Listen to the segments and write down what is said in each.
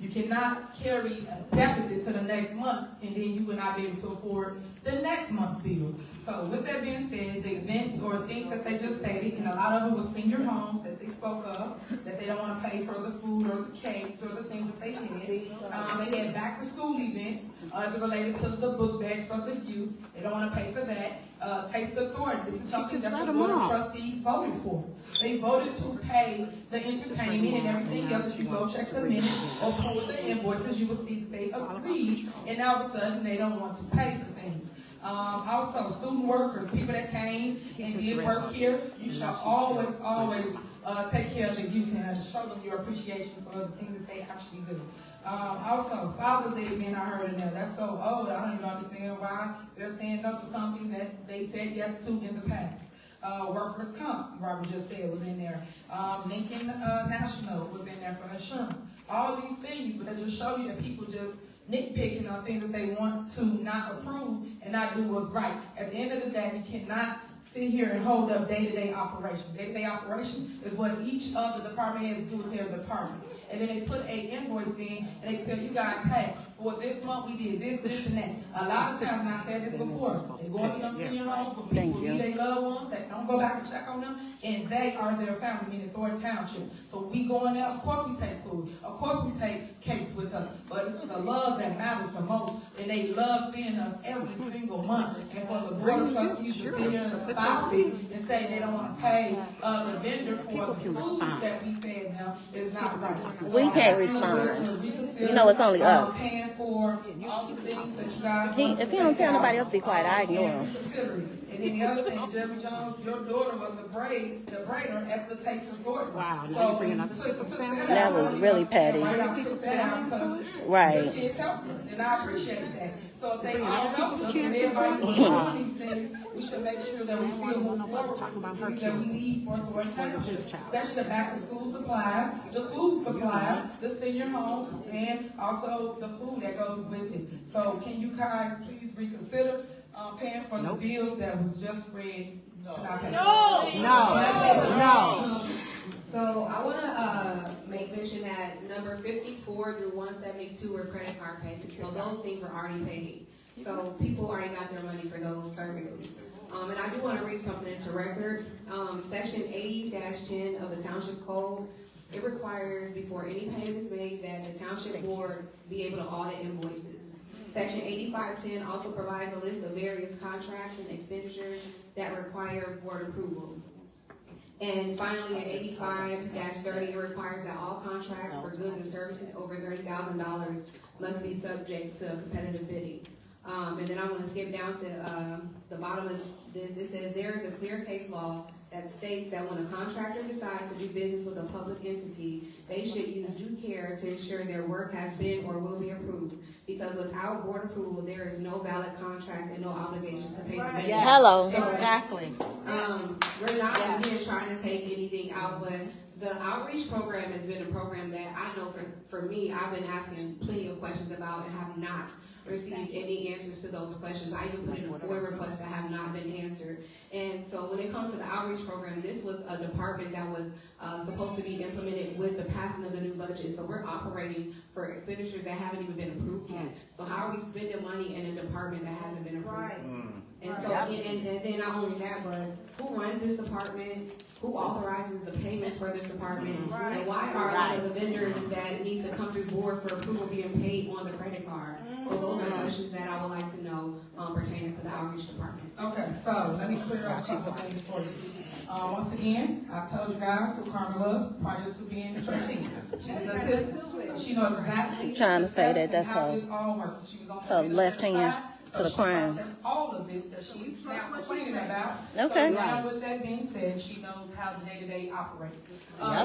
You cannot carry a deficit to the next month, and then you will not be able to afford the next month's bill. So with that being said, the events or things that they just stated, and a lot of it was senior homes that they spoke of, that they don't want to pay for the food or the cakes or the things that they had. They had back to school events related to the book bags for the youth. They don't want to pay for that. Taste the Thornton. This is something that the Board of Trustees voted for. They voted to pay the entertainment and everything else. If you go check the minutes or pull the invoices, you will see that they agreed, and all of a sudden they don't want to pay for things. Also, student workers, people that came and did work here, you should always take care of the youth and show them your appreciation for the things that they actually do. Also, Father's Day event I heard in there. That's so old. I don't even understand why they're saying no to something that they said yes to in the past. Workers' comp, Robert just said, was in there. Lincoln National was in there for insurance. All these things, but they just show you that people just nitpicking on things that they want to not approve and not do what's right. At the end of the day, you cannot sit here and hold up day-to-day operation. Day-to-day operation is what each of the department has to do with their departments. And then they put an invoice in and they tell you guys, hey, for this month we did this, this, and that. A lot of times, and I said this before, they go to them senior homes where people need their loved ones, that don't go back and check on them, and they are their family, meaning Thornton Township. So we go in there, of course we take food, of course we take cakes with us, but it's the love that matters the most, and they love seeing us every single month. And for the Board of Trustees to sit here and stop it and say they don't want to pay the vendor for the food that we fed them is not right. So we can't respond. You know, it's only us. For all the things that you guys if he don't tell nobody else to be quiet, I ignore him. And then the other thing, Jeremy Jones, your daughter was the braider at the Taste of Thornton. Wow, so now you're bringing up the family. That was really petty. Right. Your kids helped us, and I appreciate that. So if they all help us, and everybody doing these things, we should make sure that we still move forward with that we need for Thornton Township, especially the back-to-school supplies, the food supplies, the senior homes, and also the food that goes with it. So can you guys please reconsider paying for the bills that was just read tonight? No. So I want to make mention that number 54 through 172 were credit card payments. So those things were already paid. So people already got their money for those services. And I do want to read something into record. Section 80-10 of the Township Code, it requires before any payment is made that the Township Board be able to audit invoices. Section 8510 also provides a list of various contracts and expenditures that require board approval. And finally, in 85-30, it requires that all contracts for goods and services over $30,000 must be subject to competitive bidding. And then I want to skip down to the bottom of this. It says there is a clear case law that states that when a contractor decides to do business with a public entity, they should use due care to ensure their work has been or will be approved. Because without board approval, there is no valid contract and no obligation to pay the vendor. Hello. So, Exactly. We're not again trying to take anything out, but the outreach program has been a program that I know for me, I've been asking plenty of questions about and have not received any answers to those questions. I even put in a FOIA request that have not been answered. And so when it comes to the outreach program, this was a department that was supposed to be implemented with the passing of the new budget. So we're operating for expenditures that haven't even been approved yet. So how are we spending money in a department that hasn't been approved? Right. And so, and then not only that, but who runs this department? Who authorizes the payments for this department? And why are a lot of the vendors that needs to come through board for approval being paid on the credit card? So those are questions that I would like to know pertaining to the outreach department. Okay, so let me clear up a couple of things for you. Once again, I told you guys who Carmen was prior to being the trustee. She was an assistant. She knows exactly. She's trying to say that that's how her, this all works. She was on her left hand to the she crimes. processed all of this that she's now complaining about. Okay. So now with that being said, she knows how the day-to-day operates.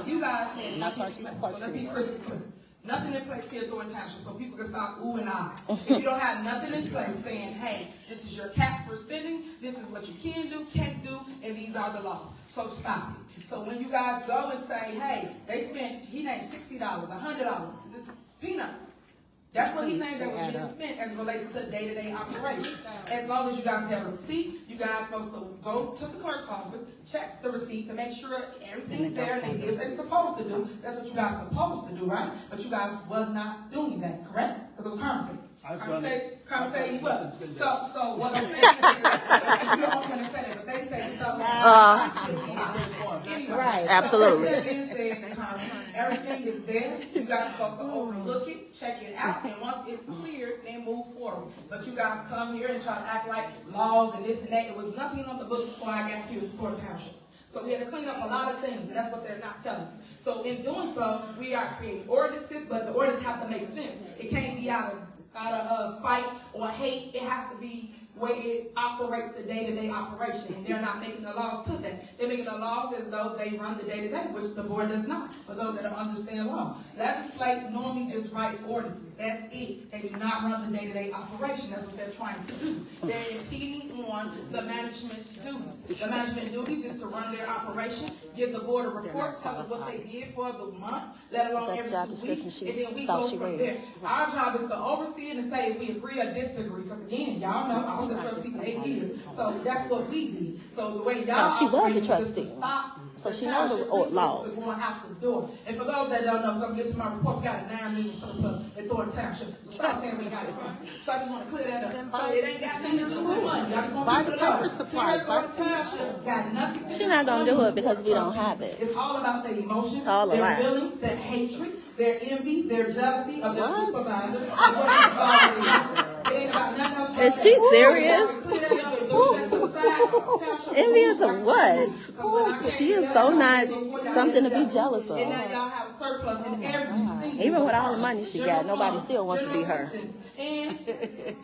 You guys had nothing in place. So let's be crystal clear. Nothing in place here at Thornton Township, so people can stop ooh and ah. If you don't have nothing in place saying, hey, this is your cap for spending, this is what you can do, can't do, and these are the laws. So stop it. So when you guys go and say, hey, they spent, he named $60, $100, this is peanuts. That's what he named that was being spent as it relates to day-to-day operations. As long as you guys have a receipt, you guys supposed to go to the clerk's office, check the receipt to make sure everything's there and they did what they're supposed to do. That's what you guys are supposed to do, right? But you guys was not doing that, correct? Because it was Carmen say he wasn't. So what I'm saying is, you don't want to say that, but they say something. Anyway, right, absolutely. So that being said, Carmen, everything is there. You guys are supposed to overlook it, check it out, and once it's clear, then move forward. But you guys come here and try to act like laws and this and that. It was nothing on the books before I got here for Township. So we had to clean up a lot of things, and that's what they're not telling you. So in doing so, we are creating ordinances, but the ordinances have to make sense. It can't be out of spite or hate. It has to be where it operates the day-to-day operation, and they're not making the laws to that. They're making the laws as though they run the day-to-day, which the board does not, for those that don't understand law. Legislate normally just write ordinances. That's it. They do not run the day-to-day operation. That's what they're trying to do. They're impeding on the management's duties. The management duties is to run their operation, give the board a report, tell us what they did for the month, let alone every 2 weeks, and then we go from there. Our job is to oversee it and say if we agree or disagree, because again, y'all know I was a trustee for 8 years, so that's what we did. So the way y'all she was a operate is trustee. to stop So she knows the laws. going out the door. And for those that don't know, so I'm getting to my report, we got a $9 million surplus at Thornton Township. So stop saying we got it. So I just want to clear that up. So it ain't got nothing to do with money. I just want to put it up. Supplies. Got nothing to do. She's not gonna do it because we don't have it. It's all about their emotions, It's all their about feelings, their hatred, their envy, their jealousy of their supervisor. And what it ain't about nothing else. Is she serious? Envious of what? She is so not something to be jealous of. And now y'all have a surplus in every single. Even with all the money she got, nobody still wants to be her. And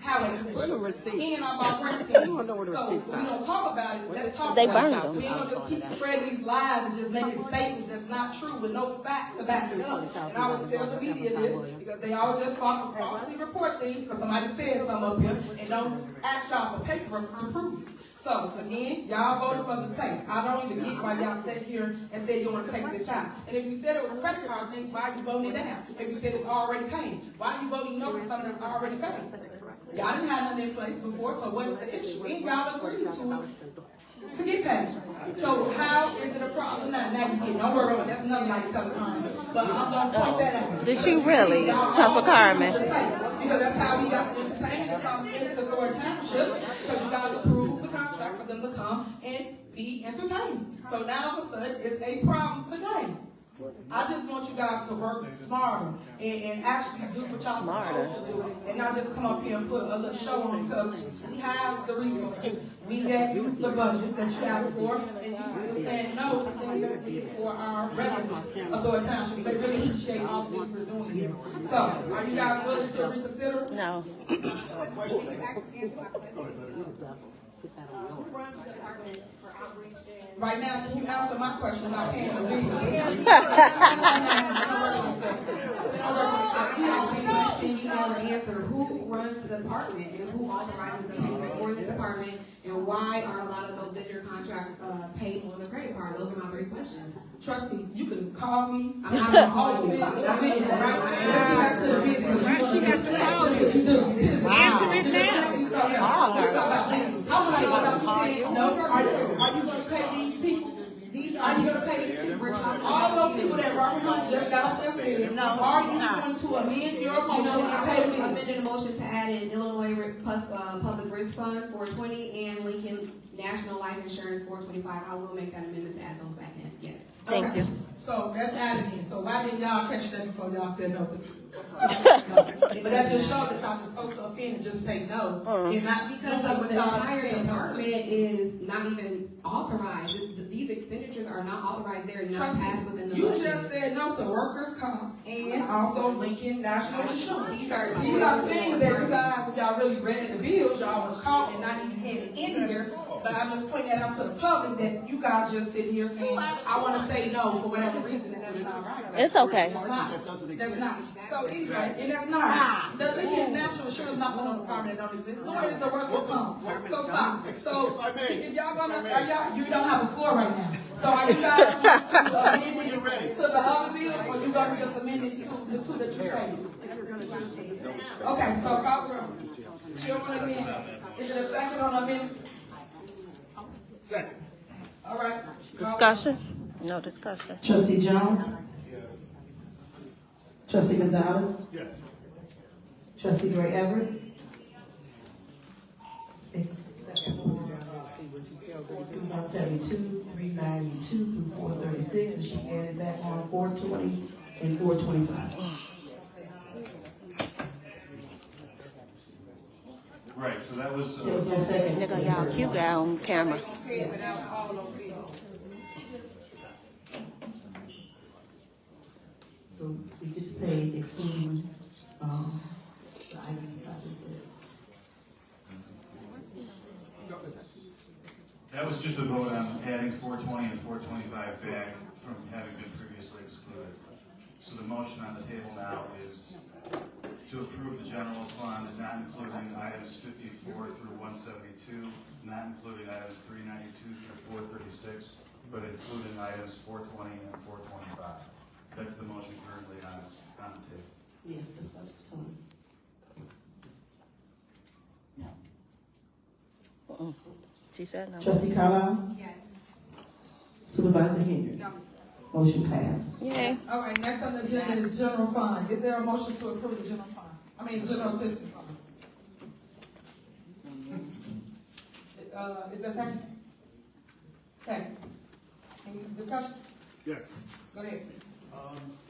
highway Where the receipts? and our rent. You don't know where the So receipts we are. don't talk about it. Let's talk They about burned it. them. We don't just keep spreading these lies and just making statements that's not true with no facts to back it up. And I always tell the media this because they always just falsely report things because somebody said something up here and don't ask y'all for paper to prove it. So again, y'all voted for the tax. I don't even get why y'all sat here and said you want to take this out. And if you said it was a credit card thing, why are you voting it down? If you said it's already paid, why are you voting no for something that's already paid? Y'all didn't have nothing in place before, so what is the issue? And y'all agreed to get paid. So how is it a problem now? Now you get, don't worry about it, that's another night telecom. But I'm going to point that out. Did she really come for Carmen? Because that's how we got entertainment to come into Thornton Township, because you guys approved the contract for them to come and be entertained. So now all of a sudden, it's a problem today. I just want you guys to work smarter and actually do what y'all supposed to do, and not just come up here and put a little show on, because we have the resources. We gave you the budgets that you asked for, and you still saying no to things that we did for our residents of Thornton Township. They really appreciate all the things we're doing here. So, are you guys willing to reconsider? No. Who runs the department for outreach and? Right now, can you answer my question about paying the bills? You never answer. Who runs the department and who authorizes the payments for the department, and why are a lot of those vendor contracts paid on the credit card? Those are my 3 questions. Trust me, you can call me. I'm not all calling you. right? Let's get back to the business. She got to call you. What you do? Answer it now. Call her. How about you? No. Are you going to pay these people? Are you going to pay these people? All those people that Robert Hunt just got up there saying, no, are you going to amend your motion and pay me? I amended a motion to add in Illinois Public Risk Fund 420 and Lincoln National Life Insurance 425. I will make that amendment to add those back in. Yes. Thank you. So that's added in. So why didn't y'all catch that before y'all said no to this? But that just showed that y'all just supposed to offend and just say no. And not Because the entire department is not even authorized. These expenditures are not authorized. They're not passed within the budget. You just said no to workers' comp and also Lincoln National Insurance. These are things that you guys, if y'all really read the bills, y'all would have caught and not even had it in there But I'm just pointing that out to the public that you guys just sit here saying, I want to say no for whatever reason, and that's not right. It's okay. That's not. That's not. So anyway, and that's not. The Indian National Insurance not one on the department that don't exist. Nor is the workers' comp. So stop. So if y'all gonna, you don't have a floor right now. So are you guys going to amend it to the other bills, or you gonna just amend it to the two that you stated? Okay, so call the roll. You don't want to amend? Is it a second on amendment? Second. All right. Discussion? No discussion. Trustee Jones? Yes. Trustee Gonzalez? Yes. Trustee Gray Everett? 172, 392 through 436, and she added that on 420 and 425. Right, so that was, There was no second. Nigga, y'all cute guy on camera. So we just paid excluding, the items I just said. that was just a vote on adding 420 and 425 back from having been previously excluded. So the motion on the table now is to approve the general fund, not including items 54 through 172, not including items 392 through 436, but including items 420 and 425. That's the motion currently on the table. Yeah, that's what I was telling you. She said no. Trustee Carlisle? Yes. Supervisor Henyard? No. Motion passed. Yay. All right, next on the agenda is general fund. Is there a motion to approve the general fund? General assistance fund? Is there a second? Second. Any discussion? Yes. Go ahead.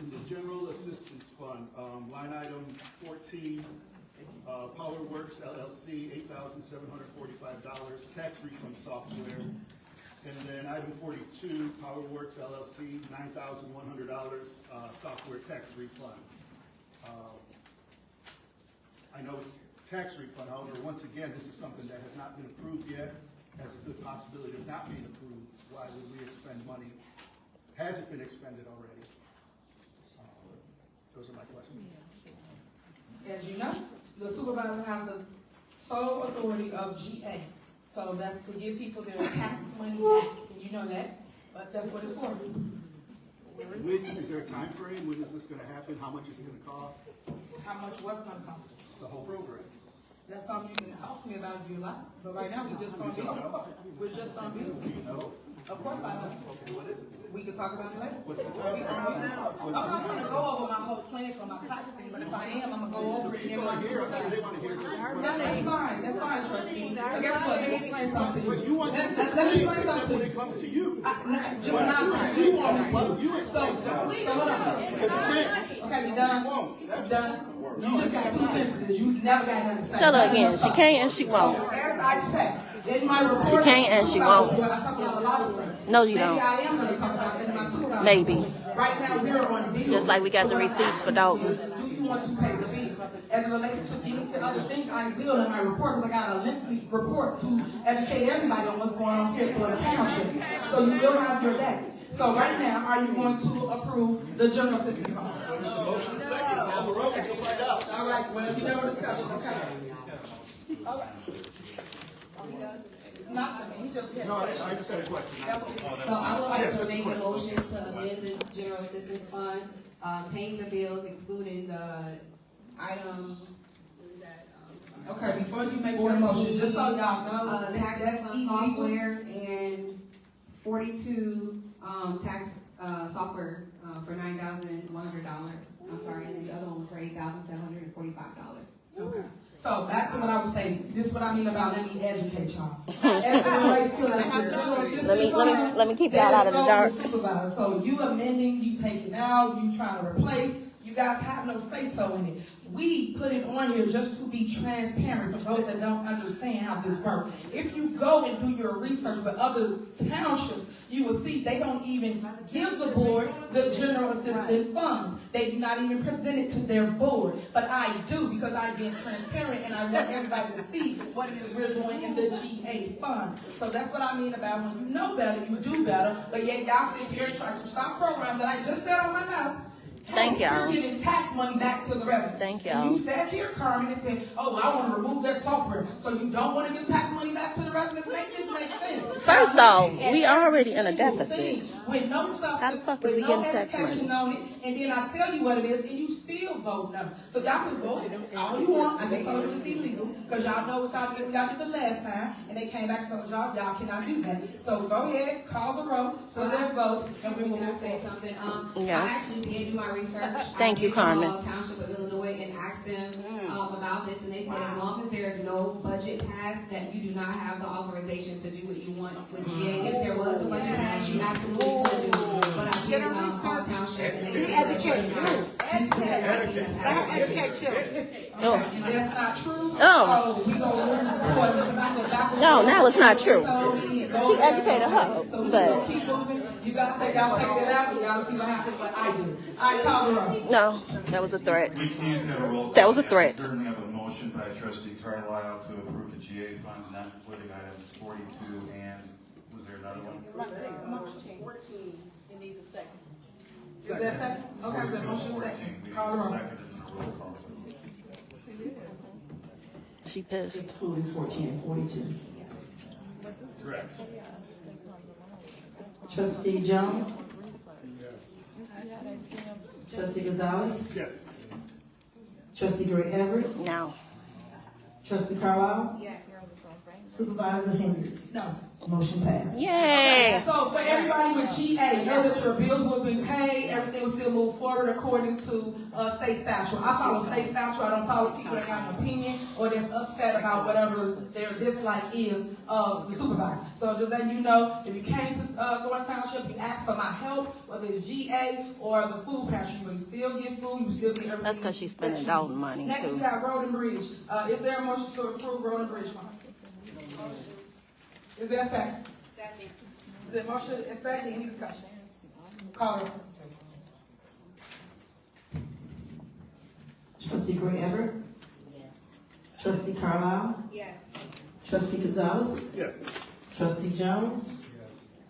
In the general assistance fund, line item 14, Power Works LLC, $8,745, tax refund software. And then item 42, Power Works LLC, $9,100, software tax refund. I know it's tax refund, however, once again, this is something that has not been approved yet, has a good possibility of not being approved. Why would we expend money? Has it been expended already? Those are my questions. As you know, the supervisor has the sole authority of GA. So that's to give people their tax money back, and you know that, but that's what it's for. Is there a time frame? When is this going to happen? How much is it going to cost? How much what's gonna cost? The whole program? That's something you can talk to me about if you like, but right now, we're just on bills. We're just on bills. Do you know? Of course I know. Okay, what is it? We can talk about it later. What's the time frame? I'm not gonna go over my whole plan for my tax thing, but if I am, I'm gonna go over it. People are here. I think they want to hear this. That's fine, trust me. So guess what, let me explain something to But you. you want to Let me explain explain except something when to it comes to you. Just not You want to So hold on. Because you can't. Okay, you done? You won't. You done? You just got two sentences, you never got nothing to say. Tell her again. She can't and she won't. So, as I said, in my report. She can't and she won't. I talk about a lot of stuff. No, you don't. Maybe I am gonna talk about it in my supervisor. Maybe. Right now, we're on bills. Just like we got the So what I'm receipts for asking Dalton. is, do you want to pay the bills? As it relates to getting to other things, I will in my report, because I got a lengthy report to educate everybody on what's going on here for the township. So you will have your day. So right now, are you going to approve the general assistance fund? There's a motion second. On the road, you'll find out. All right, well, you never discussion, okay? All right. Not to me, he just. No, I just had a question. So I would like to make a motion to amend the general assistance fund, paying the bills excluding the item, Okay, before you make your motion, just so y'all know, tax that's refund illegal. software and 42, tax, software, for $9,100. I'm sorry, and the other one was for $8,745. Okay. So back to what I was saying. This is what I mean about let me educate y'all. As it relates to the general assistance fund, let me keep y'all out of the dark. Supervisor. So you amending, you taking out, you trying to replace. You guys have no say so in it. We put it on here just to be transparent for those that don't understand how this works. If you go and do your research with other townships, you will see they don't even give the board the general assistance fund. They do not even present it to their board. But I do, because I've been transparent and I want everybody to see what it is we're doing in the GA fund. So that's what I mean about when you know better, you do better. But yet y'all sit here and try to stop programs that I just said on my mouth. Thank y'all. You're giving tax money back to the residents. Thank And y'all. you sat here, Carmen, and said, oh, well, I want to remove that software. So you don't want to give tax money back to the residents? Make this make sense. First off, we already in a Every deficit. thing with no stuff, How the fuck is with we no getting tax education on it, and then I tell you what it is, and you still vote no. So y'all can vote all you want. I just told you it's illegal, because y'all know what y'all did the last time, and they came back and told y'all cannot do that. So go ahead, call the roll, so their votes, and we will Can I move say forward. something? Yes. I actually did do my research. Thank you, Carmen. Township of Illinois and asked them about this, and they said as long as there is no budget passed, that you do not have the authorization to do what you want with GA. If there was a budget passed, you absolutely could do it. But I did call Township and they educate Oh. And that's not true. Oh. So we gonna move No, now it's not true. She educated her, So we but- gonna keep moving. You guys take it out, and y'all see what happens. But I do. I call the roll. No, that was a threat. We can't have a roll call. That was a threat. We currently have a motion by trustee Carlisle to approve the GA fund, not including items 42 and, was there another one? Is that second? Okay, 42 the and motion 14. second. We need Call the a roll. second and a roll call. She pissed. Excluding 14 and 42. Correct. Trustee Jones? Trustee Gonzalez? Yes. Trustee Gray Everett? No. Trustee Carlisle? Yes. Supervisor Henyard? No. Motion passed. Yay! So for everybody with GA, know that your bills will be paid, everything will still move forward according to state statute. I follow state statute, I don't follow people that have an opinion or that's upset about whatever their dislike is of the supervisor. So just letting you know, if you came to Thornton Township, you asked for my help, whether it's GA or the food pantry, you will still get food, you still get everything. That's 'cause she's spending that you Dalton need. money, Next, too. we got Road and Bridge. Is there a motion to approve Road and Bridge fund? Is there a second? Second. The motion is second, any discussion? Call it. Trustee Gray Everett? Trustee Carlisle? Yes. Trustee Gonzalez? Yes. Trustee Jones?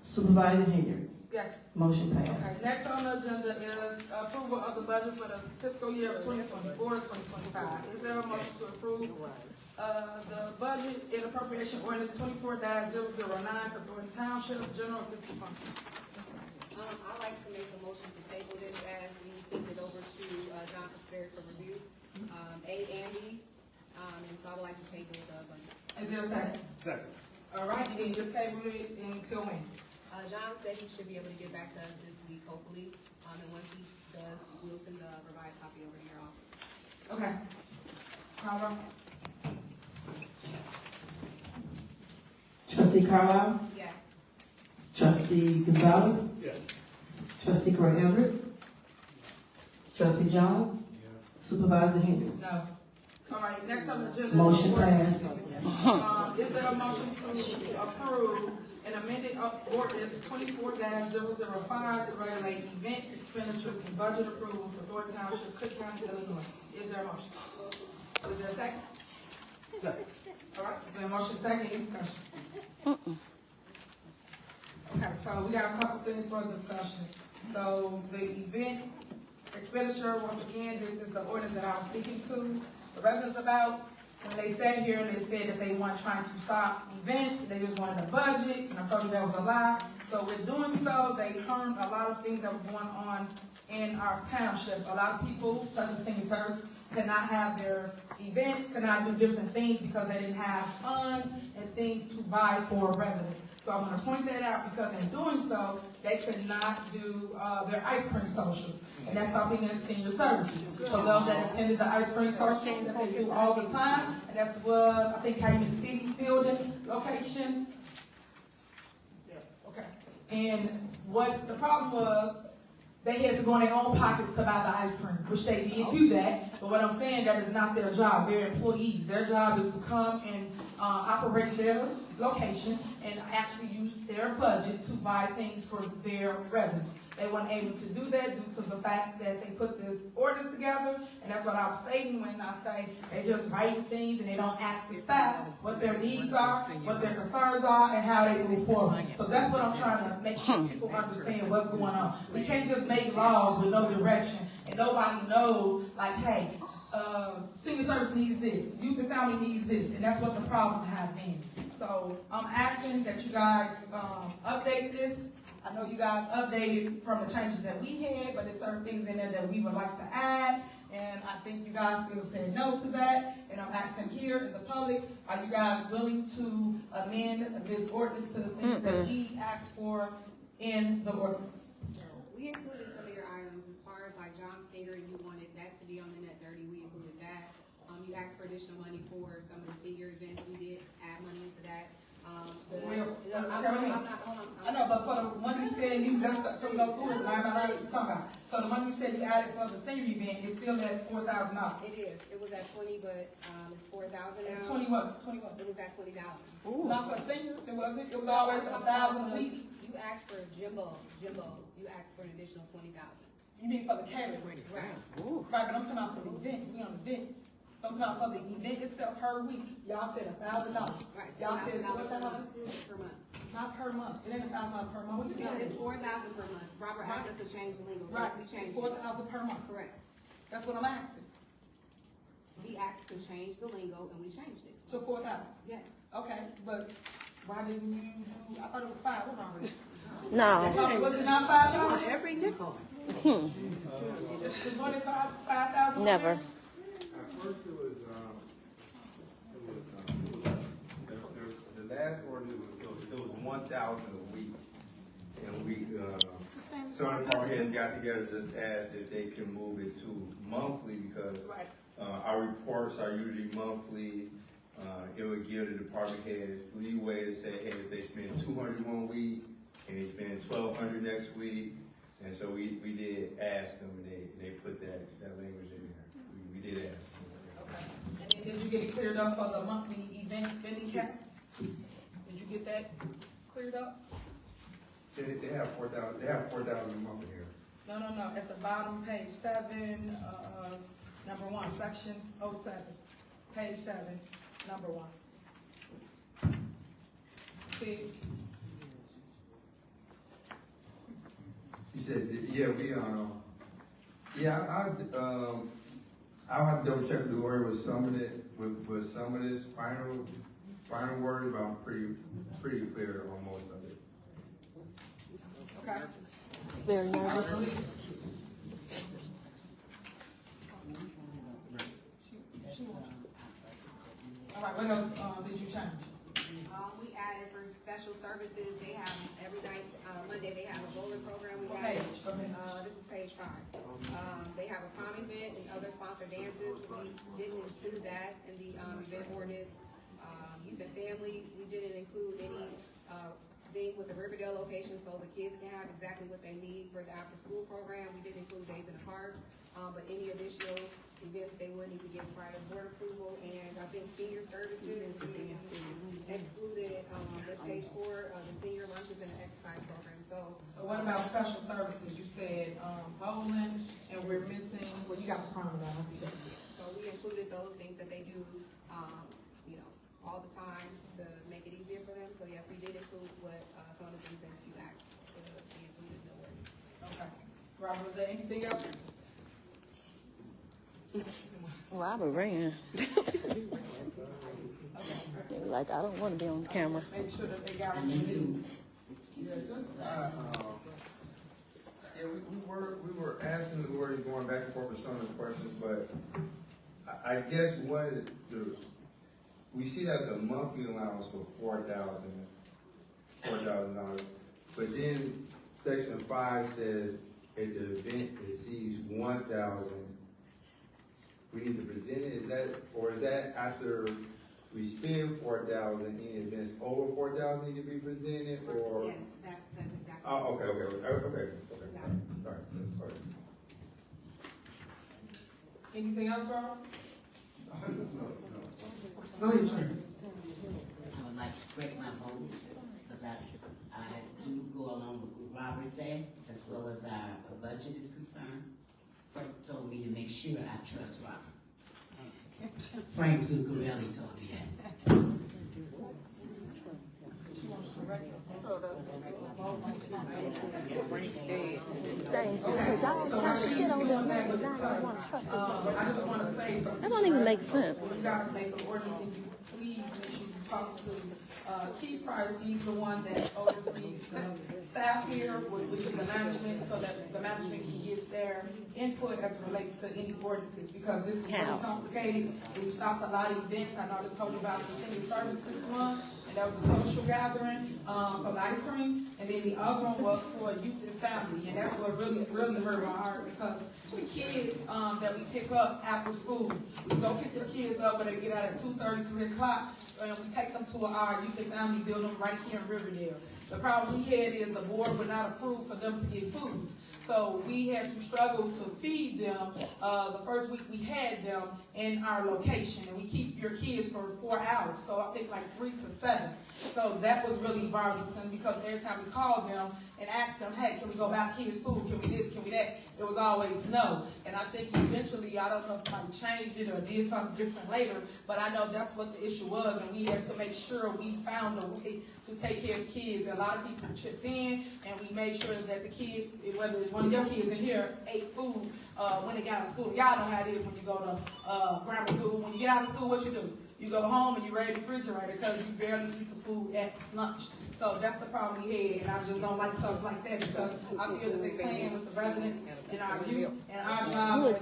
Supervisor Henyard? Yes. Motion Okay, passed. next on the agenda is approval of the budget for the fiscal year of 2024-2025. Is there a motion to approve the budget and appropriation ordinance 24-009 for Thornton Township General Assistance Fund? I'd like to make a motion to table this as we send it over to John Casper for review, A and B, and so I would like to table the budget. Is there a second? Second. All right, you need to table it until when? John said he should be able to get back to us this week, hopefully, and once he does, we'll send a revised copy over to your office. Okay. Call roll. Trustee Carlisle? Yes. Trustee Gonzalez? Yes. Trustee Gray Everett? Trustee Jones? Supervisor Henyard? No. All right, next on the agenda. Motion passed. Is there a motion to approve an amended ordinance 24-005 to regulate event expenditures and budget approvals for Thornton Township, Cook County, Illinois? Is there a motion? Is there a second? Second. All right, is there a motion second, any discussion? Okay, so we got a couple things for discussion. So the event expenditure, once again, this is the ordinance that I was speaking to the residents about. When they sat here and they said that they weren't trying to stop events, they just wanted a budget, and I told you that was a lie. So with doing so, they harmed a lot of things that were going on in our township. A lot of people, such as senior service, could not have their events, could not do different things because they didn't have funds and things to buy for residents. So I'm going to point that out because in doing so, they could not do their ice cream social. And that's something in senior services. So those that attended the ice cream social that they do all the time, and that's what I think Calumet City building location. Okay. And what the problem was, they had to go in their own pockets to buy the ice cream, which they did do that. But what I'm saying, that is not their job. They're employees. Their job is to come and operate their location and actually use their budget to buy things for their residents. They weren't able to do that due to the fact that they put this ordinance together, and that's what I was stating when I say they just write things and they don't ask the staff what their needs are, what their concerns are, and how they move forward. So that's what I'm trying to make sure people understand what's going on. We can't just make laws with no direction, and nobody knows, like, hey, senior service needs this, youth and family needs this, and that's what the problem has been. So I'm asking that you guys update this. I know you guys updated from the changes that we had, but there's certain things in there that we would like to add, and I think you guys still said no to that, and I'm asking here in the public, are you guys willing to amend this ordinance to the things that we asked for in the ordinance? We included some of your items, as far as like John's Catering, you wanted that to be on the net 30, we included that. You asked for additional money for some of the senior events, we did add money into that. I know, but for the money you said you that's so no cool. I'm not talking about. So the money you said you added for the senior event is still at $4,000. It is. It was at 20, but it's 4,000 now. It's 21. 21. It was at 20,000. Not for seniors. It wasn't. It was always 1,000 a week. You asked for gym bowls. You asked for an additional 20,000. You mean for the catering? Right. Right, but I'm talking about for the events. We on events. So I'm talking about for the event itself per week. Y'all said $1,000. Right. Y'all said $4,000 per month. Not per month. It ain't $1,000 per month. What you No, said? it's 4,000 per month. Robert asked us to change the lingo. So Right. we It's changed it. $4,000 per month. Correct. That's what I'm asking. He asked to change the lingo, and we changed it. To 4,000. Yes. Okay, but why didn't you do? I thought it was 5. What wrong with it? No. Was it not $5? Every nickel. Was it 5,000? Never. At first it was, the last ordinance it was 1,000 a week. And we, some department heads got together, just asked if they can move it to monthly because Right. Our reports are usually monthly. It would give the department heads leeway to say, hey, if they spend 200 one week and they spend 1,200 next week. And so we did ask them, and they put that language in there. We did ask them. Okay. And then did you get it cleared up for the monthly event spending cap? Did you get that cleared up? They have 4,000. They have 4,000 a month in here. No. At the bottom, page 7, number 1, section 07. Page 7, number 1. See? You said, yeah, I'll have to double check with the lawyer with some of it, with some of this final word, but I'm pretty clear on most of it. Okay. Very nervous. All right, what else did you change? We added for special services, they have every night, Monday, they have a bowling program. We What have, page? Go ahead. this is page 5. They have a prom event and other sponsored dances. We didn't include that in the event ordinance. Youth and family, we didn't include any thing with the Riverdale location so the kids can have exactly what they need for the after-school program. We didn't include days in the park, but any additional events they would need to get prior to board approval. And I think senior services excluded with page 4 the senior lunches and the exercise program. So what about special services? You said bowling, and we're missing, well, you got the prom down, I see that. So we included those things that they do, all the time to make it easier for them. So yes, we did include what some of the things that you asked to be included in the ordinance. Okay. Robert, was there anything else? Robert ran. Like, I don't want to be on the camera. Make sure that they got what they need. Yeah, we were asking the lawyer, going back and forth with some of the questions, but I guess we see that as a monthly allowance for $4,000, but then section 5 says if the event exceeds 1,000, we need to present it. Is that after we spend 4,000, any events over 4,000 need to be presented, or? Yes, that's exactly. Oh, okay. All right. Anything else, Robert? Go ahead, sir. I would like to correct my vote, because I do go along with what Robert said, as well as our budget is concerned. Frank told me to make sure I trust Robert. Frank Zuccarelli told me that. I just want to say, That don't even make sense. when you guys make an ordinance, please make sure you talk to Keith Price. He's the one that oversees the staff here, which is the management, so that the management can get their input as it relates to any ordinances, because this is really complicated. We stopped a lot of events. I know I just told you about the senior services one, and that was a social gathering for the ice cream, and then the other one was for youth and family, and that's what really hurt my heart, because the kids that we pick up after school, we go pick the kids up when they get out at 2:30, 3 o'clock, and we take them to our youth and family building right here in Riverdale. The problem we had is the board would not approve for them to get food. So we had to struggle to feed them. The first week we had them in our location, and we keep your kids for 4 hours. So I think like 3 to 7. So that was really bothersome, because every time we called them and asked them, hey, can we go buy kids food? Can we this? Can we that? It was always no. And I think eventually, I don't know if somebody changed it or did something different later, but I know that's what the issue was, and we had to make sure we found a way to take care of kids. A lot of people chipped in, and we made sure that the kids, whether it's one of your kids in here, ate food when they got out of school. Y'all know how it is when you go to grammar school. When you get out of school, what you do? You go home and you raid the refrigerator because you barely eat the food at lunch. So that's the problem we had, and I just don't like stuff like that, because I feel that they're playing with the residents and our youth, and our job as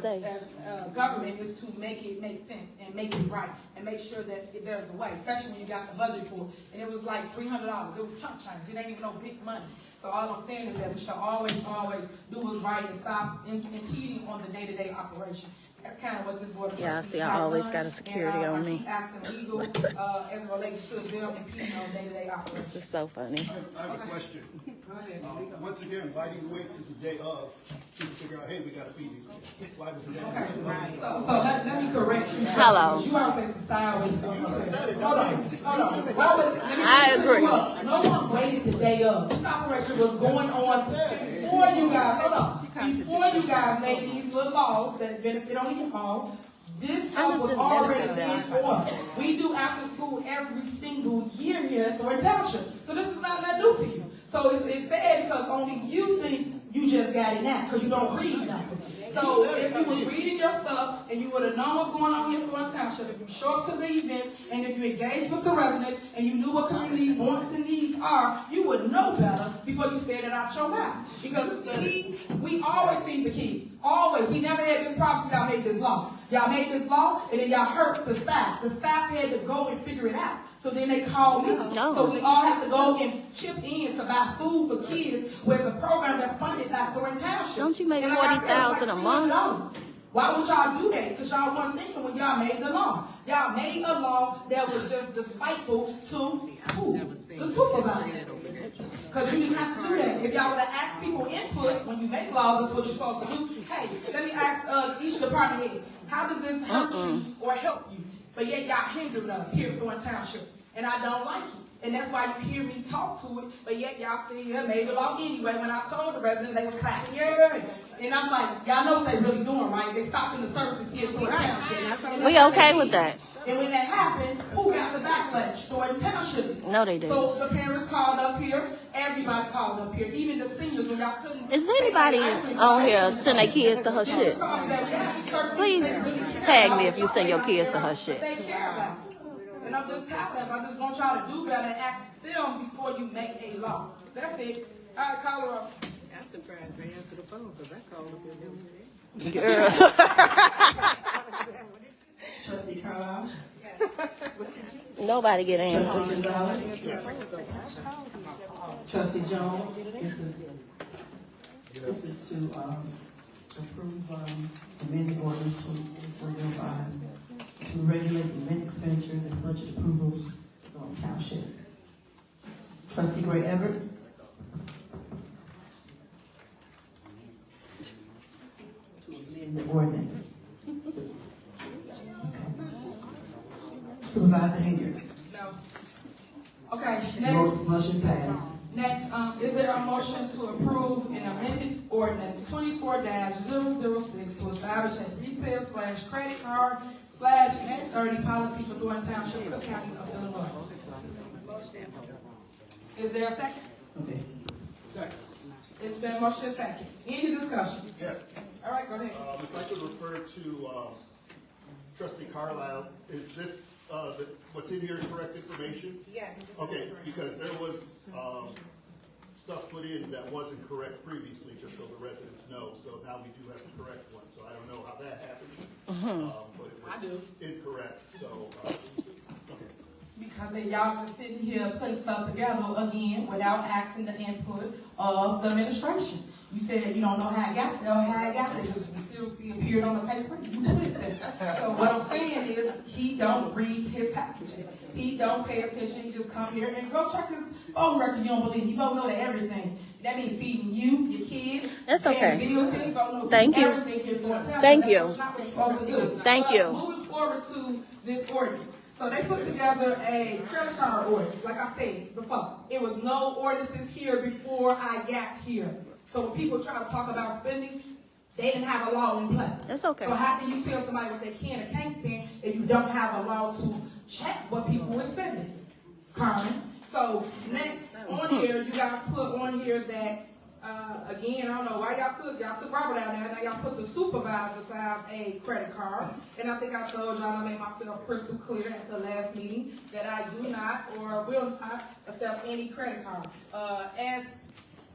government is to make it make sense and make it right and make sure that there's a way, especially when you got the budget for it. And it was like $300. It was chunk change. It ain't even no big money. So all I'm saying is that we should always do what's right and stop impeding on the day-to-day operation. That's kind of what this board is. Yeah, see, I always got a security on me. Asking legal as it relates to them impeding on day-to-day operations. This is so funny. I have a question. Once again, why do you wait to the day of to figure out, hey, we gotta feed these kids? Why was it that? Okay, so let me correct you. Hello. You always say society stuff. Okay. Hold on. I agree. No one waited the day of. This operation was going on before you guys. Hold on. Before you guys made these little laws that benefit only you all. This stuff was already in order. We do after school every single year here at Thornton Township. So this is not that new to you. So it's sad because only you think you just got it now because you don't read nothing. So if you was reading your stuff and you would have known what's going on here at Thornton Township, if you show up to the events and if you engage with the residents and you knew what community wants and needs are, you would know better before you said it out your mouth. Because we always feed the kids. Always. We never had this problem until y'all made this law. Y'all made this law and then y'all hurt the staff. The staff had to go and figure it out. So then they called me. No. So we all have to go and chip in to buy food for kids with a program that's funded by Thornton Township. Don't you make $40,000 a month? Why would y'all do that? Because y'all weren't thinking when y'all made the law. Y'all made a law that was just despiteful to who? The supervisor. Because you didn't have to do that. If y'all would have asked people input when you make laws, that's what you're supposed to do. Hey, let me ask each department head, how does this hurt you or help you? But yet y'all hindered us here at Thornton Township. And I don't like it. And that's why you hear me talk to it, but yet y'all still here made the law anyway. When I told the residents, they was clapping, yeah. And I'm like, y'all know what they really doing, right? They stopping the services here at Thornton Township. We okay with that. And when that happened, who got the backlash? Thornton Township. No, they didn't. So the parents called up here, everybody called up here, even the seniors when y'all couldn't. Is anybody on here send their kids to her shit? Please tag me if you send your kids to her shit. Take care of that. And I'm just telling them, I just want y'all to do better and ask them before you make a law. That's it. All right, call her up. I'm surprised they answer the phone because I called up here. Girl. Trustee Carlisle. Nobody get answers. Trustee Jones. This is to approve amending ordinance 2405 to regulate the expenditures and budget approvals on Township. Trustee Gray Everett. To amend the ordinance. Supervisor Henyard. No. Okay, next. Motion passed. Next, is there a motion to approve an amended ordinance 24-006 to establish a retail/credit card/net 30 policy for Thornton Township, Cook County of Illinois? Is there a second? Okay. Second. It's been motion and second. Any discussion? Yes. All right, go ahead. If I could refer to Trustee Carlisle, is this, what's in here is correct information? Yes. Okay, because there was stuff put in that wasn't correct previously, just so the residents know. So now we do have the correct one. So I don't know how that happened, but it was incorrect. So, okay. Because then y'all just sitting here putting stuff together again without asking the input of the administration. You said you don't know how it got there, because we still see it appeared on the paper. You put it there. So what I'm saying is, he don't read his packages. He don't pay attention. He just come here and go check his phone record. You don't believe. You don't know that everything. That means feeding you, your kids. That's okay. Bills, you don't know Thank you. everything you're doing. Thank you. That's not what you're supposed to do. Thank you. Moving forward to this ordinance. So they put together a credit card ordinance. Like I said before, it was no ordinances here before I got here. So when people try to talk about spending, they didn't have a law in place. That's okay. So how can you tell somebody what they can and can't spend if you don't have a law to check what people are spending? Carmen. So next on here, you guys put on here that, again, I don't know why y'all took Robert out there. Now y'all put the supervisor to have a credit card. And I think I told y'all, I made myself crystal clear at the last meeting that I do not or will not accept any credit card. As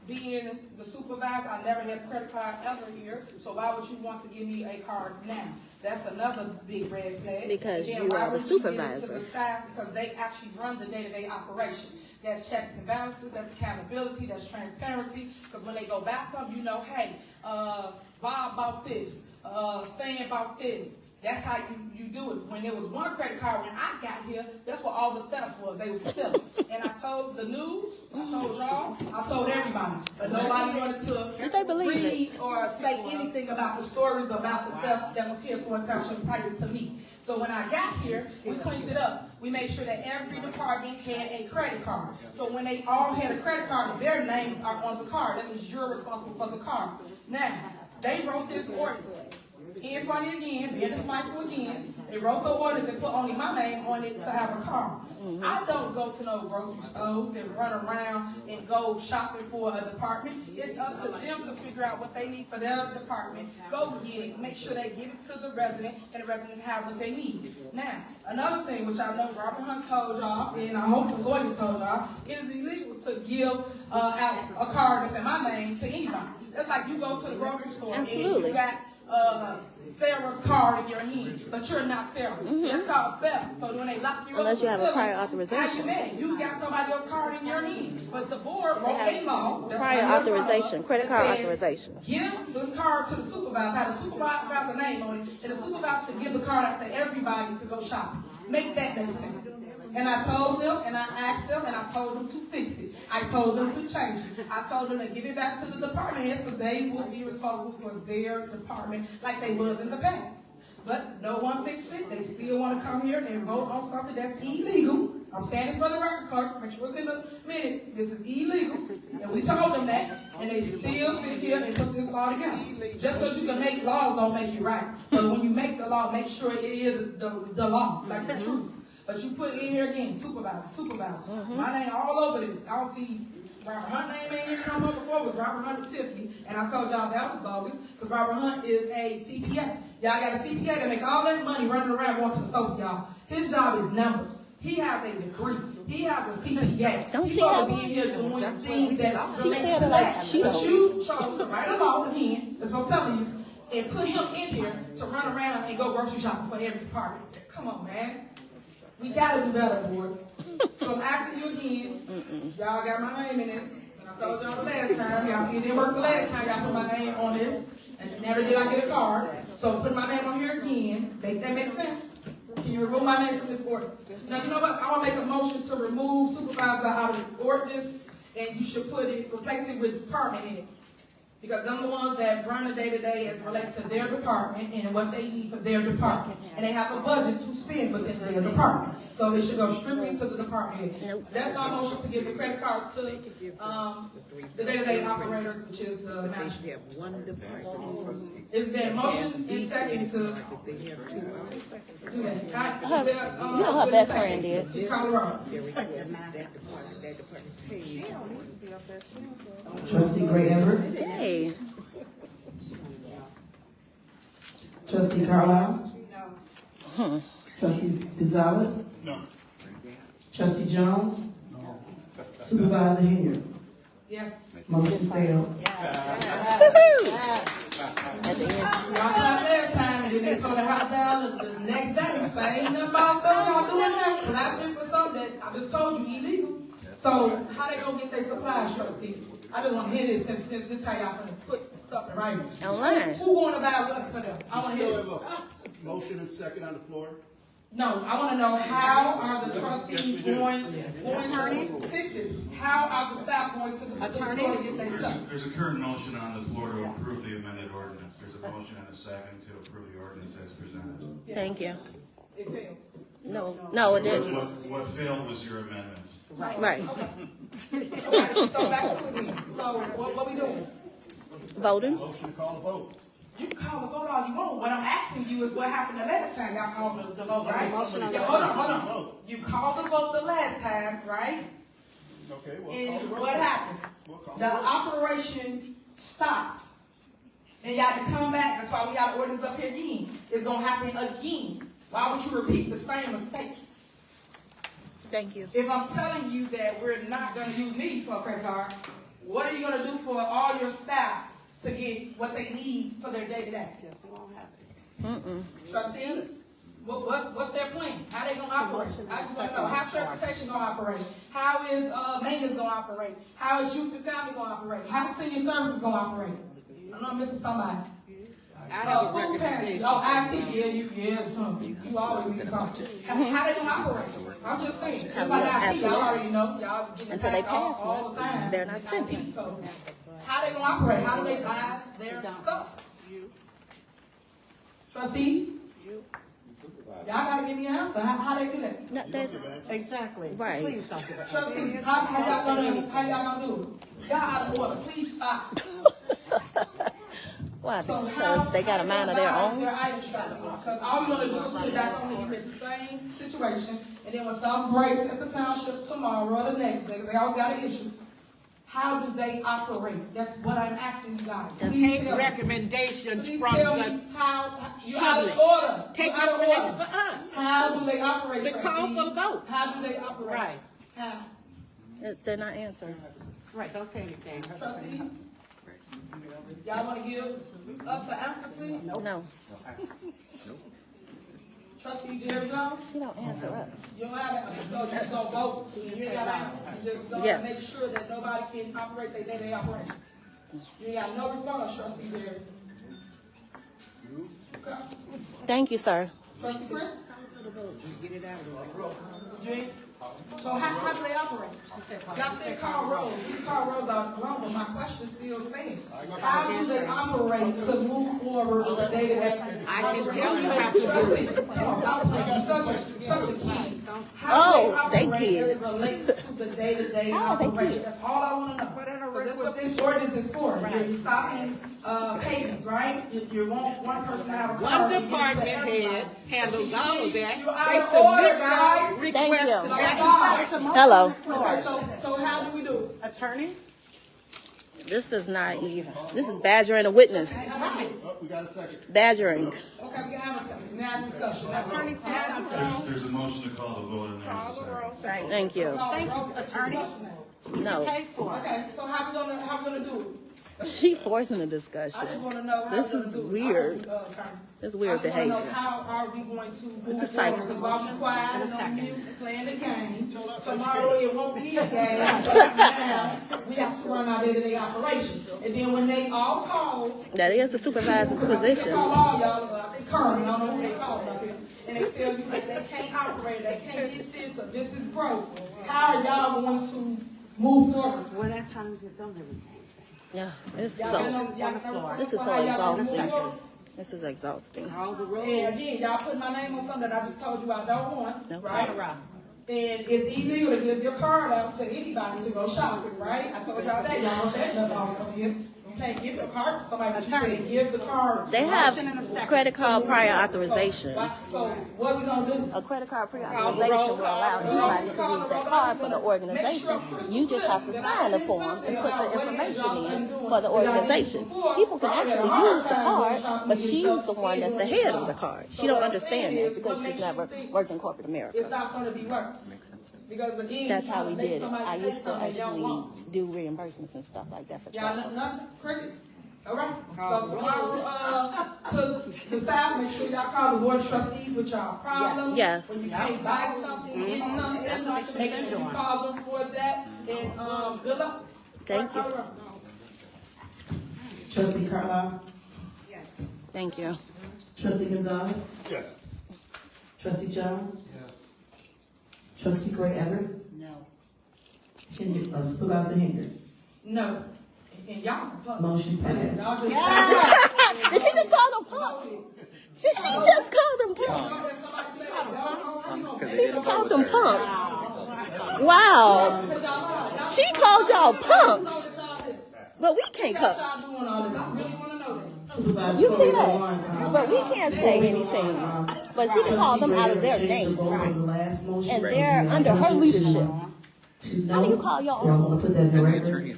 being the supervisor, I never had a credit card ever here. So why would you want to give me a card now? That's another big red flag. Because Again, you why are the would you give it supervisor. to the staff? Because they actually run the day-to-day operation. That's checks and balances, that's accountability, that's transparency. Because when they go buy something, you know, hey, Bob bought this, Stan bought this. That's how you do it. When there was one credit card, when I got here, that's what all the theft was. They were stealing. And I told the news, I told y'all, I told everybody. But nobody wanted to read or say anything about the stories about the theft that was here for a township prior to me. So when I got here, we cleaned it up. We made sure that every department had a credit card. So when they all had a credit card, their names are on the card. That means you're responsible for the card. Now, they wrote this ordinance. In front of you again, being this Michael again, they wrote the orders and put only my name on it to have a car. I don't go to no grocery stores and run around and go shopping for a department. It's up to them to figure out what they need for their department. Go get it, make sure they give it to the resident, and the resident have what they need. Now, another thing which I know Robert Hunt told y'all, and I hope the lawyers told y'all, it is illegal to give out a card that's in my name to anybody. That's like you go to the grocery store and you got Sarah's card in your hand, but you're not Sarah. That's called theft. So when they lock you up, unless you have a prior authorization. how you mad? You got somebody else's card in your hand, but the board wrote a law. Prior authorization, credit card authorization. Give the card to the supervisor. Have the supervisor name on it, and the supervisor should give the card out to everybody to go shopping. Make that make sense. And I told them, and I asked them, and I told them to fix it. I told them to change it. I told them to give it back to the department heads because they will be responsible for their department like they was in the past. But no one fixed it. They still want to come here and vote on something that's illegal. I'm saying this for the record, clerk. Make sure it's in the minutes. This is illegal. And we told them that. And they still sit here and put this law together. Just because you can make laws don't make you right. But when you make the law, make sure it is the law, like the truth. But you put in here again, supervisor. My name all over this. I don't see Robert Hunt name ain't even come up before. It was Robert Hunt and Tiffany. And I told y'all that was bogus because Robert Hunt is a CPA. Y'all got a CPA that make all that money running around going to the stores, y'all. His job is numbers. He has a degree. He has a CPA. Don't He's she supposed have to be in here doing things that She relate said to it that. like she But don't. you chose to write a law again, that's what I'm telling you, and put him in here to run around and go grocery shopping for every department. Come on, man. We gotta do better, board. So I'm asking you again. Y'all got my name in this. And I told y'all the last time. Y'all see it didn't work the last time. Y'all put my name on this. And never did I get a card. So put my name on here again. Make that make sense? Can you remove my name from this ordinance? Now, you know what? I want to make a motion to remove supervisor out of this ordinance. And you should replace it with department heads. Because them the ones that run the day-to-day as relates to their department and what they need for their department. And they have a budget to spend within their department. So it should go strictly to the department head. That's my motion to give the credit cards to the day-to-day operators, which is the manager. It's been motion and second to do that. You know her best friend did. Colorado. Trustee Gray Everett. Hey. Trustee Carlisle. Hmm. Trustee Gonzalez. No. Trustee Jones. Supervisor Henyard. Yes. Motion failed. At the end. Y'all clapped last time, and then they tore the house down the next day. Say ain't nothing about stuff y'all doing now. Clapping for something that I just told you illegal. So how they gonna get their supplies, trustee? I just want to hear this since this how y'all gonna put stuff in writing. Online. Who going to buy what for them? I want to hear Still this. have a motion and second on the floor. No, I want to know how are the trustees going to fix this? How are the staff going to the store to get their stuff? There's a current motion on the floor to approve the amended ordinance. There's a motion and a second to approve the ordinance as presented. Thank you. It failed. No, it didn't. What failed was your amendment. Right. Okay, so back to it again. So what we doing? Voting? Motion to call a vote. You can call the vote all you want. What I'm asking you is what happened the last time y'all called the vote, right? Yeah, hold on. You called the vote the last time, right? Okay, well, call the And vote. what happened? We'll call The operation stopped. And y'all had to come back. That's why we got orders up here again. It's gonna happen again. Why would you repeat the same mistake? Thank you. If I'm telling you that we're not gonna use me for a credit card, what are you gonna do for all your staff to get what they need for their day-to-day? Trustees, what's their plan? How they gonna operate? I just wanna know how transportation gonna operate. How is maintenance gonna operate? How is youth and family gonna operate? How is senior services gonna operate? I know I'm missing somebody. Food pantry. Oh, IT. Yeah, you always need something. How they gonna operate? I'm just saying. Just like IT, y'all already know. Y'all get Until they attacked pass all the time. they're not spending. So, how they gonna operate? How do they buy their stuff? Trustees? Y'all gotta give me an answer. How they do that? No, that's Exactly. right. Please don't give up. Trustees, how y'all gonna do it? Y'all out of order. Please stop. Why? So Because they got a mind of their own. Because all you're gonna do is put it back on you in the same situation, and then when something breaks at the township tomorrow or the next day, they always got an issue. How do they operate? That's what I'm asking you guys. Take recommendations Please from tell the me how you out of order. Take You're out of recommendations order. for us. How do they operate? The call for the vote. How do they operate? Right. How? They're not answering. Right, don't say anything. Trustees? Y'all want to give us the answer, please? No, Trustee Jerry Jones? she don't answer us. You don't have it, so you just gonna vote, you ain't got to answer, you just gonna Yes. make sure that nobody can operate their day-to-day operation. You ain't got no response, Trustee Jerry. Okay. Thank you, sir. Trustee Chris? Get it out of the way. You ain't? So how do they operate? Y'all said call roll, you call rolls out alone, but my question still stands. How do they operate to move forward with the day-to-day? I can tell you how to do it. Stop playing. Such a kid. Oh, How they do operate as it kids. relates to the day-to-day Oh, they operation? kids. That's all I want to know. So that's what this ordinance is for. You're stopping payments, right? You want one person to have a car. One you give it to department everybody. head handles all of that. You're out They of order, submit guys. their Thank request you. to That's that. all. Hello. Okay, so how do we do it? Attorney? This is not even. This is badgering a witness. Oh, we got a second. Badgering. Okay, we can have a second. Now discussion. Attorney says There's a motion to call the vote and there's a second. Thank you. Thank you, attorney. No. Pay for it. Okay, so how we gonna do it? She forcing the I just discussion. wanna know how This we're is gonna do it. weird. Attorney. It's weird I just wanna know behavior. how are we going to move It's a forward? cycle. So while we quiet and on mute, playing the game, tomorrow it won't be a game, but now we have to run our day-to-day operation. And then when they all call, That is the supervisor's they position. call all y'all, I think currently, I don't know who they call up here, and they tell you that they can't operate, they can't get this, or this is broke. How are y'all going to move forward? Well, that time you don't have anything. Yeah, this is Y'all so this is so exhausting. This is exhausting. All the road. And again, y'all put my name on something that I just told you I don't want, No. right? And it's illegal to give your card out to anybody to go shopping, right? I told y'all that. Y'all know that nothing else over here. You can't give your card to somebody, but you say give the card to They have credit card prior authorization. So what we gonna do? A credit card pre-authorization will allow anybody to use that card for the organization. You just have to sign the form and put the information in for the organization. People can actually use the card, but she's the one that's the head of the card. She don't understand that because she's never worked in corporate America. It's not gonna be worse. Because again, That's how we did it. I used to actually do reimbursements and stuff like that for y'all travel. nothing, crickets. All right. So tomorrow, to the staff, make sure y'all call the board of trustees with y'all problems. Yes. When you can't buy something, get something, make sure you call them for that. And good luck. Thank you. Trustee Carlisle? Thank you. Trustee Gonzalez? Yes. Trustee Jones? Yes. Trustee Gray Everett? No. Supervisor Henyard? No. And y'all some punks. Motion passed. Y'all just Did she just call them punks? Did she just call them punks? She called them punks. Wow. She called y'all punks. But we can't cuss. Supervisor You see Corey that? Warren, But we can't say anything. But she called them out of their name. And they're under her leadership. How do you call your So I'm own? gonna put that in the record.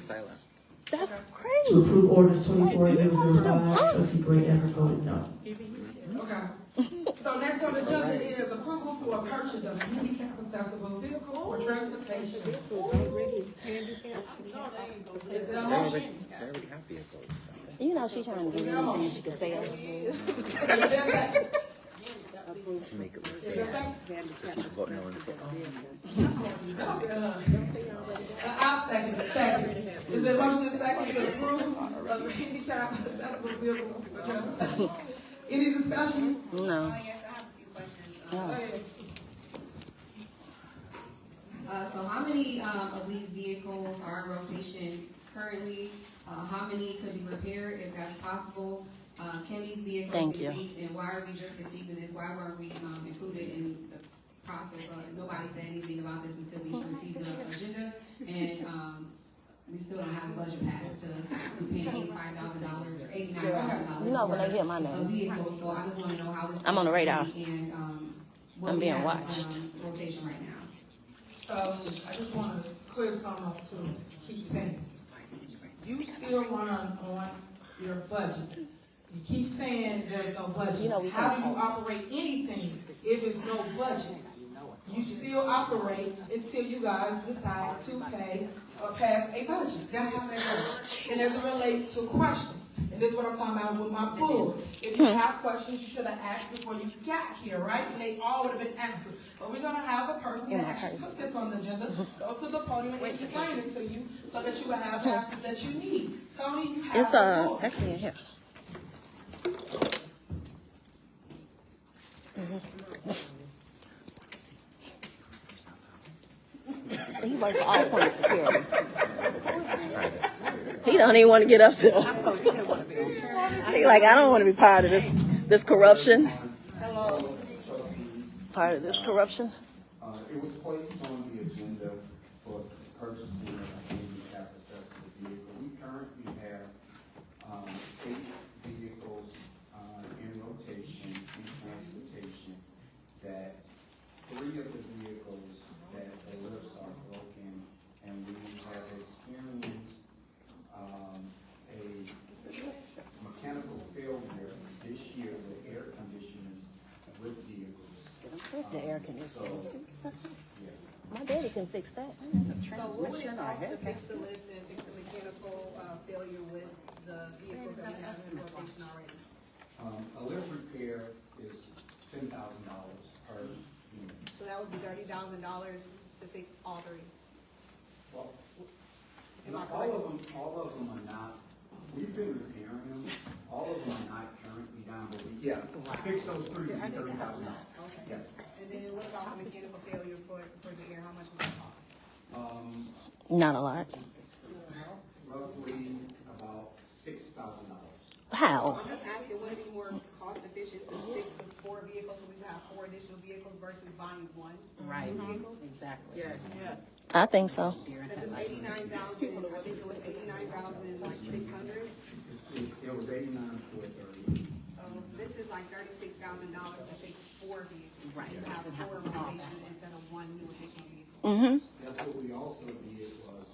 That's To crazy. approve orders 24-005, trustee Gray Everett voted no. Okay. So next on the agenda is approval for a purchase of a handicap accessible vehicle for transportation. Is there a motion? You know she's trying to do anything she can say. Is there a second? Is there a second? I'll second it. Second. Is there a motion and second to approve of a handicap accessible vehicle for transportation? Any discussion? No. Oh, yes, I have a few questions. No. So how many of these vehicles are in rotation currently? How many could be repaired if that's possible? Can these vehicles Thank be you. leased? And why are we just receiving this? Why weren't we included in the process? Nobody said anything about this until we received the agenda. And we still don't have a budget pass to be paying $85,000 or $89,000. You know when they hear my A name. vehicle, so I just want to know how this. I'm on the radar. And what I'm we being have, watched. rotation right now. So I just want to clear something up to keep saying. You still want on your budget. You keep saying there's no budget. You know we How can't do you talk. operate anything if there's no budget? You still operate until you guys decide to pay or pass a budget. That's how that works. And as it relates to questions, and this is what I'm talking about with my board. If you have questions, you should have asked before you got here, right? And they all would have been answered. But we're going to have a person that actually put this on the agenda, go to the podium and explain it to you so that you will have the answers that you need. Tony, you have It's the floor. actually in here. He works for all point of security. He don't even want to get up there. He like, I don't want to be part of this corruption. Part of this corruption. It was placed on the agenda for purchasing a handicap accessible vehicle. We currently have 8 vehicles in rotation, in transportation, that 3 of the vehicles that the lifts are broken, and we have experienced a mechanical failure this year with air conditioners with vehicles. The air conditioner. My daddy can fix that. So what would it cost to fix the list and fix the mechanical failure with the vehicle that we have in rotation already? A lift repair is $10,000 per unit. So that would be $30,000 to fix all 3. Well, Am I all of them are not, we've been repairing them, all of them are not currently down, but fix those 3 would be $30,000. Okay. Yes. And then what about the mechanical failure for the air? How much would that cost? Not a lot. Roughly about How? I'm just asking, would it be more cost efficient to fix the 4 vehicles so we could have 4 additional vehicles versus buying 1 Right, vehicle? exactly. Yeah. I think so. Because it's 89,000, I think it was 89,600. It was 89,430. So this is like $36,000 to fix 4 vehicles. Right. To have 4 rotation instead of 1 new additional vehicle. Mm-hmm. That's what we also did was,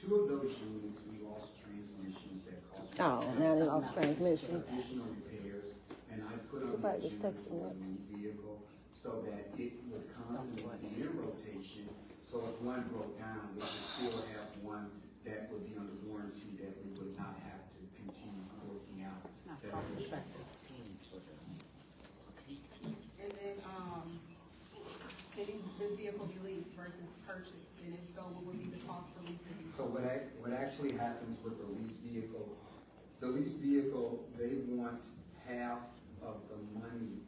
2 of those units, we lost transmissions that cost. Oh, now they lost transmissions. Additional repairs, and I put on Somebody the just agenda texted for me. a new vehicle so that it would constantly be in rotation. So if one broke down, we would still have one that would be under warranty that we would not have to continue working out. Not That cost was- effective. And then, can this vehicle be leased versus purchased? And if so, what would be the cost to lease the vehicle? So what actually happens with the lease vehicle, they want half of the money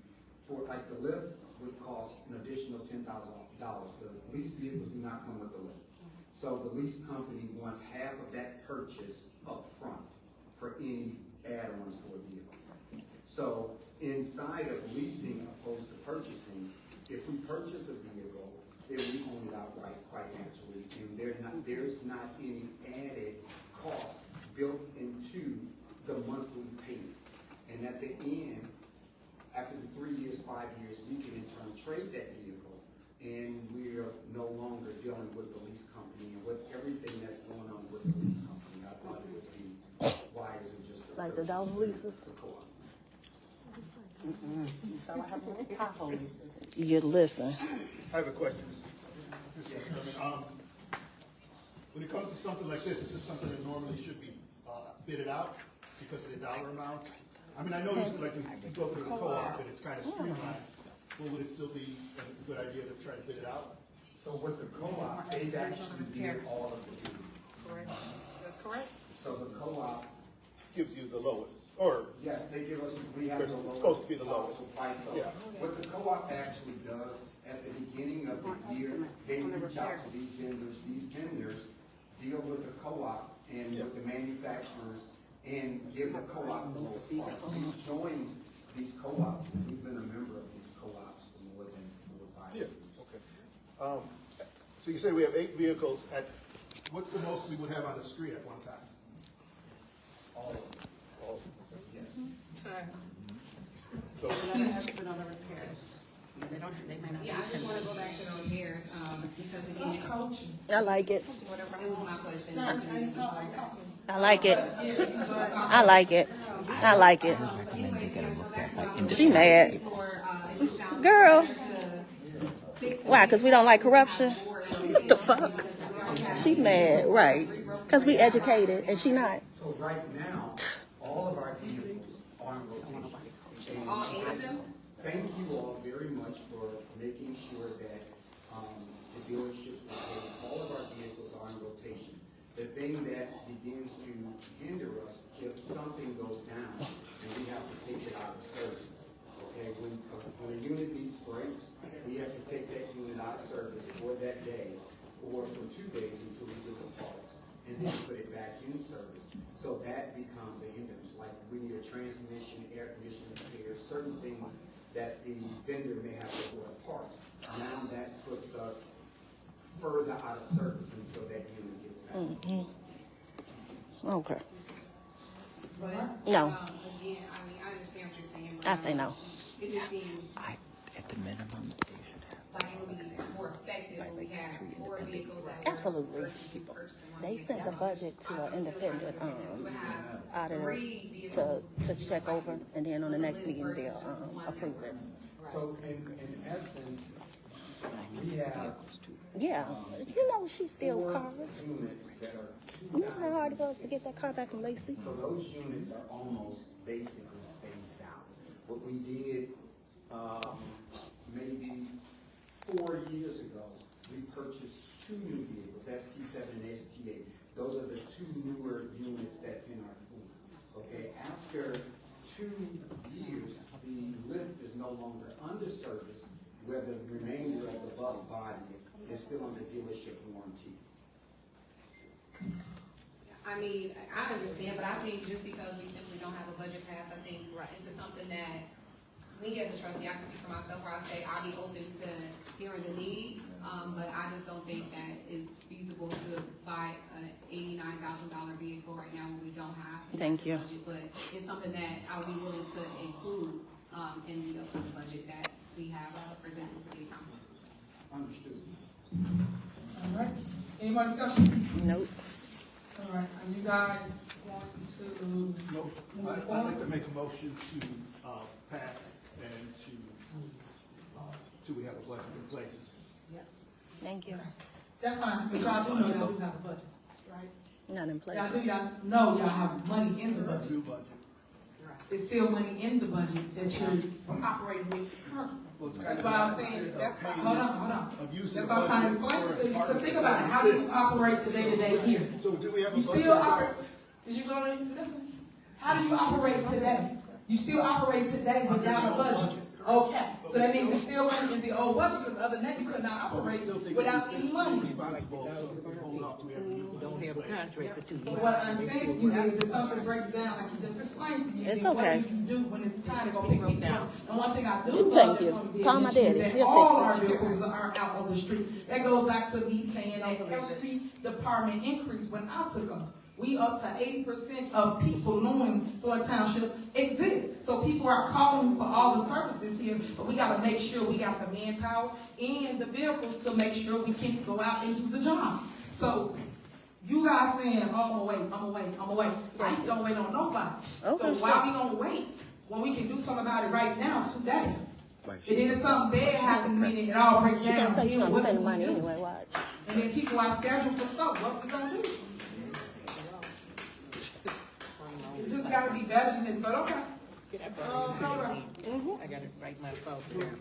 for, like the lift would cost an additional $10,000. The lease vehicles do not come with the lift. So the lease company wants half of that purchase up front for any add-ons for a vehicle. So inside of leasing opposed to purchasing, if we purchase a vehicle, then we own it outright quite naturally, and there's not any added cost built into the monthly payment. And at the end, after the 3 years, 5 years, we can in turn trade that vehicle, and we're no longer dealing with the lease company and with everything that's going on with the lease company. I thought it would be wiser just to Like the purchase dollar leases? the co-op. So I have more Tahoe leases. You listen. I have a question, Mr. Chairman. When it comes to something like this, is this something that normally should be bidded out because of the dollar amount? I mean, I know you said like you go through the co-op and it's kind of streamlined. Well, would it still be a good idea to try to bid it out? So with the co-op, they've actually did all of the bidding. Correct. That's correct? So the co-op, Gives you the lowest, or yes, they give us, we have the It's lowest supposed to be the possible lowest. price. So Yeah. what the co-op actually does, at the beginning of the year, they reach out to these vendors deal with the co-op and with the manufacturers and give the co-op the lowest price. We've joined these co-ops, and we've been a member of these co-ops for more than 4 or 5 Yeah, years. okay. So you say we have 8 vehicles what's the most we would have on the street at one time? All of them, Oh, yes. so, They may not. Yeah, I just wanna go back to the repairs, because again, I like it. it was my question. I like it. I like it. I like it. She mad. Girl. Why? Because we don't like corruption? What the fuck? She mad, right. Because we educated and she not. So right now, all of our vehicles are on rotation. All 8 of them? Thank you all very much for making sure that the dealerships that pay all of our vehicles are on rotation. The thing that begins to hinder us, if something goes down and we have to take it out of service, okay? When a unit needs brakes, we have to take that unit out of service for that day or for 2 days until we get the parts, and then put it back in service. So that becomes a hindrance, like we need a transmission, air conditioning repair, certain things that the vendor may have to order parts. Now that puts us further out of service until that unit gets back. Okay. But, No. again, I mean, I understand what you're saying. But, I say no. It just seems At the minimum, they should have. like it would be more effective if we had 4 vehicles at work Absolutely. versus just purchasing one They vehicle. sent the budget to an independent We would have auditor 3 vehicles. to check over, and then on the next meeting they'll approve it. So in essence, we have Yeah, you know she's still 4 cars. units that are You know how hard it was to get that car back from Lacey? So those units are almost basically phased out. What we did, maybe 4 years ago, we purchased 2 new vehicles, ST7 and ST8. Those are the 2 newer units that's in our fleet. Okay, after 2 years, the lift is no longer under service, where the remainder of the bus body is still under dealership warranty. I mean, I understand, but I think just because we simply don't have a budget pass, I think it's something that me as a trustee, I can speak for myself where I say I'll be open to hearing the need, but I just don't think that it's feasible to buy an $89,000 vehicle right now when we don't have a budget. But it's something that I'll be willing to include in the upcoming budget that we have presented to the council. Understood. All right. Any more discussion? Nope. All right. Are you guys going to No, move I'd forward? like to make a motion to pass and till we have a budget in place. Thank you. That's fine, but y'all do know y'all do have a budget, right? Not in place. Y'all know y'all have money in the budget. New budget. There's still money in the budget that you're operating with currently. Well, it's That's kind why of I'm saying, opposite that's of why, paying hold on. of using That's the why I'm trying to budget explain it to you, for a because think about it, how do you exists. operate the day-to-day here? So do we have a You budget? still operate, did you go to, listen, how do you operate today? You still operate today without a budget. Okay, so that means it's still money in the old budget, because other than that, you could not operate without any money. Responsible, so we hold off till we have a new budget Don't in have a place. contract for 2 years. But what I'm saying to you is, if something breaks down, like you just explained to you, It's then what okay. do you do when it's time to go pick people up? And one thing I do Thank love you. that's gonna be Call an my issue is daddy. that He'll all fix our it. vehicles are out on the street. That goes back to me saying that every department increase when I took them. We up to 80% of people knowing Thornton Township exists. So people are calling for all the services here, but we gotta make sure we got the manpower and the vehicles to make sure we can go out and do the job. So you guys saying, oh, I'm gonna wait. I don't wait on nobody. Okay, So why we gonna wait when we can do something about it right now, today? It is something bad happening, meaning it all breaks She down. gonna say she's Then gonna what spend do the we money do? anyway, watch. And then people are scheduled for stuff, what we gonna do? It just gotta be better than this, but okay. I gotta write my thoughts down.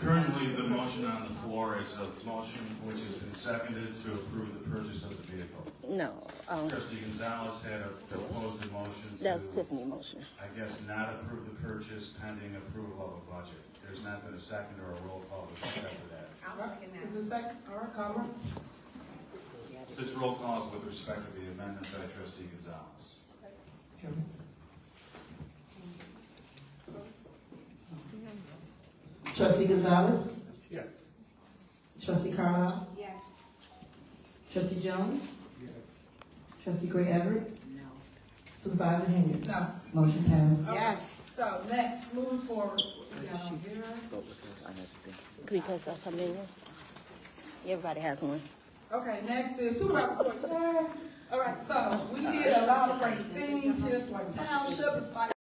Currently, the motion on the floor is a motion which has been seconded to approve the purchase of the vehicle. No, Trustee Gonzalez had opposed the motion that's to, Tiffany motion. I guess, not approve the purchase pending approval of a budget. There's not been a second or a roll call with respect to that. I'll second that. Is it second? All right, call her. This roll call is with respect to the amendment by Trustee Gonzalez. Trustee Gonzalez? Yes. Trustee Carlisle? Yes. Trustee Jones? Yes. Trustee Gray Everett? No. Supervisor Henyard? No. Motion passed. Yes. So next, moving forward. we got on here. Because that's how many. Everybody has one. Okay, next is Supervisor report. Yay. All right, so we did a lot of great things here for Township. It's like